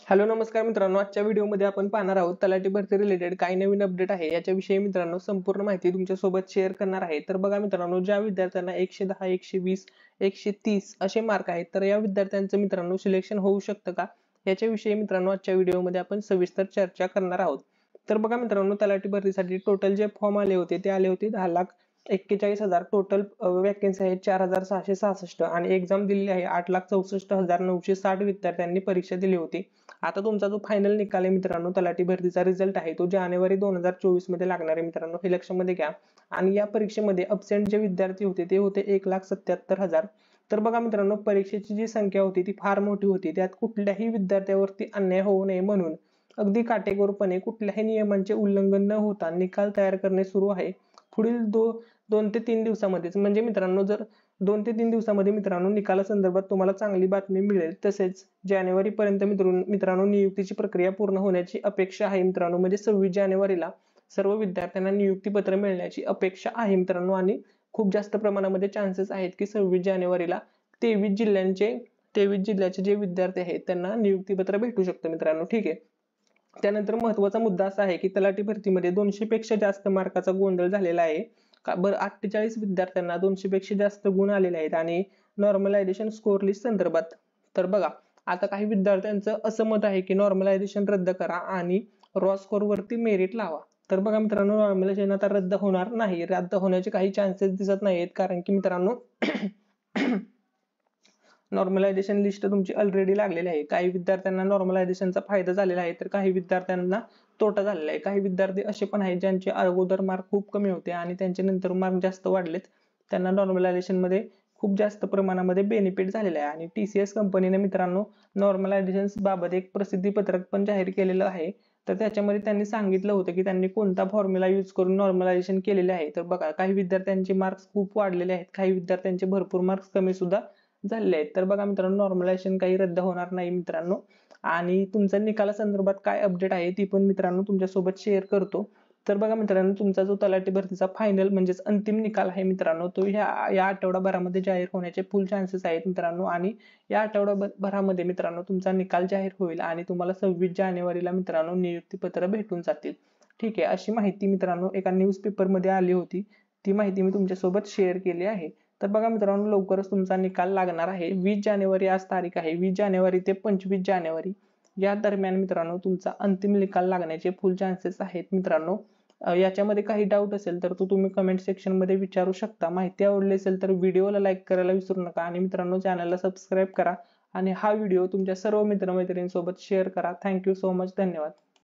Hello नमस्कार मित्रांनो, आजच्या व्हिडिओमध्ये आपण पाहणार आहोत तलाठी भरती रिलेटेड काही नवीन अपडेट आहे याच्याविषयी मित्रांनो संपूर्ण माहिती तुमच्या सोबत शेअर करणार आहे। तर बघा मित्रांनो, ज्या विद्यार्थ्यांना 110 120 130 असे मार्क आहेत तर या विद्यार्थ्यांचं मित्रांनो सिलेक्शन होऊ शकतं का याच्याविषयी मित्रांनो आजच्या व्हिडिओमध्ये आपण सविस्तर चर्चा करणार आहोत। तर बघा मित्रांनो, तलाठी भरतीसाठी टोटल जे फॉर्म आले होते ते आले होते 10,41,000 टोटल वॅकन्सी आहे 4,666 आणि एक्झाम दिलेली आहे 8,64,960 विद्यार्थ्यांनी परीक्षा दिली होती। आता तुमचा जो फायनल निकाल आहे मित्रांनो, तलाठी भरतीचा रिझल्ट आहे तो जानेवारी 2024 मध्ये लागणार आहे मित्रांनो, हे लक्षामध्ये घ्या। आणि या परीक्षेमध्ये अब्सेंट जे विद्यार्थी होते ते होते 1,77,000। तर बघा मित्रांनो, परीक्षेची जी संख्या होती ती फार मोठी होती, त्यात कुठल्याही विद्यार्थ्यावरती अन्याय होऊ नये म्हणून अगदी काटेकोरपणे कुठल्याही नियमांचे उल्लंघन न होता निकाल तयार करणे सुरू आहे। पुढील 2 ते 3 दिवसामध्येच म्हणजे मित्रांनो, जर 2 ते 3 दिवसामध्ये मित्रांनो निकालासंदर्भात तुम्हाला चांगली बातमी मिळेल। तसेच जानेवारी पर्यंत मित्रांनो नियुक्तीची प्रक्रिया पूर्ण होण्याची अपेक्षा आहे मित्रांनो, म्हणजे 26 जानेवारीला सर्व विद्यार्थ्यांना नियुक्ती पत्र मिळण्याची अपेक्षा आहे मित्रांनो। आणि खूप जास्त प्रमाणामध्ये चान्सेस आहेत की 26 जानेवारीला 23 जिल्ह्याचे जे विद्यार्थी आहेत त्यांना नियुक्ती पत्र भेटू शकतं मित्रांनो, ठीक आहे। त्यानंतर महत्त्वाचा मुद्दा असा आहे की तलाठी भरतीमध्ये 200 पेक्षा जास्त मार्काचा गोंधळ झालेला आहे। बरं, 48 विद्यार्थ्यांना 200 पेक्षा जास्त गुण आलेले आहेत आणि नॉर्मलायझेशन स्कोर लिस्ट संदर्भात तर बघा, आता काही विद्यार्थ्यांचं असं मत आहे की नॉर्मलायझेशन रद्द करा आणि रॉ स्कोर वरती मेरिट लावा। तर बघा मित्रांनो, नॉर्मलायझेशन आता रद्द होणार नाही, रद्द होण्याचे काही चान्सेस दिसत नाहीत, कारण की मित्रांनो नॉर्मलायझेशन लिस्ट तुमची ऑलरेडी लागलेली आहे। काही विद्यार्थ्यांना नॉर्मलायझेशनचा फायदा झालेला आहे तर काही विद्यार्थ्यांना तोटा झालेला आहे। काही विद्यार्थी असे पण आहेत ज्यांचे अगोदर मार्क खूप कमी होते आणि त्यांचे नंतर मार्क जास्त वाढलेत, त्यांना नॉर्मलायझेशन मध्ये खूप जास्त प्रमाणामध्ये बेनिफिट झालेला आहे। आणि TCS कंपनीने मित्रांनो नॉर्मलायझेशन बाबत एक प्रसिद्धी पत्रक पण जाहीर केलेलं आहे। तर त्याच्यामध्ये त्यांनी सांगितलं होतं की त्यांनी कोणता फॉर्म्युला यूज करून नॉर्मलायझेशन केलेले आहे। तर बघा, काही विद्यार्थ्यांचे मार्क्स खूप वाढलेले आहेत, काही विद्यार्थ्यांचे भरपूर मार्क्स कमी सुद्धा झालेले आहेत। तर बघा मित्रांनो, नॉर्मलायझेशन काही रद्द होणार नाही मित्रांनो। आणि तुमचा निकालासंदर्भात काय अपडेट आहे ती पण मित्रांनो तुमच्यासोबत शेअर करतो। तर बघा मित्रांनो, तुमचा जो तलाठी भरतीचा फायनल म्हणजेच अंतिम निकाल आहे मित्रांनो, तो या आठवडाभरामध्ये जाहीर होण्याचे फुल चान्सेस आहेत मित्रांनो। आणि या आठवडाभरामध्ये मित्रांनो तुमचा निकाल जाहीर होईल आणि तुम्हाला 26 जानेवारीला मित्रांनो नियुक्तीपत्र भेटून जातील, ठीक आहे। अशी माहिती मित्रांनो एका न्यूजपेपर मध्ये आली होती, ती माहिती मी तुमच्यासोबत शेअर केली आहे। तर बघा मित्रांनो, लवकरच तुमचा निकाल लागणार आहे। 20 जानेवारी आज तारीख आहे, 20 जानेवारी ते 25 जानेवारी या दरम्यान मित्रांनो तुमचा अंतिम निकाल लागण्याचे फुल चान्सेस आहेत मित्रांनो। याच्यामध्ये काही डाऊट असेल तर तो तुम्ही कमेंट सेक्शन मध्ये विचारू शकता। माहिती आवडली असेल तर व्हिडिओला लाईक करायला विसरू नका आणि मित्रांनो चॅनलला सबस्क्राईब करा आणि हा व्हिडिओ तुमच्या सर्व मित्रमैत्रिणींसोबत शेअर करा। थँक्यू सो मच, धन्यवाद।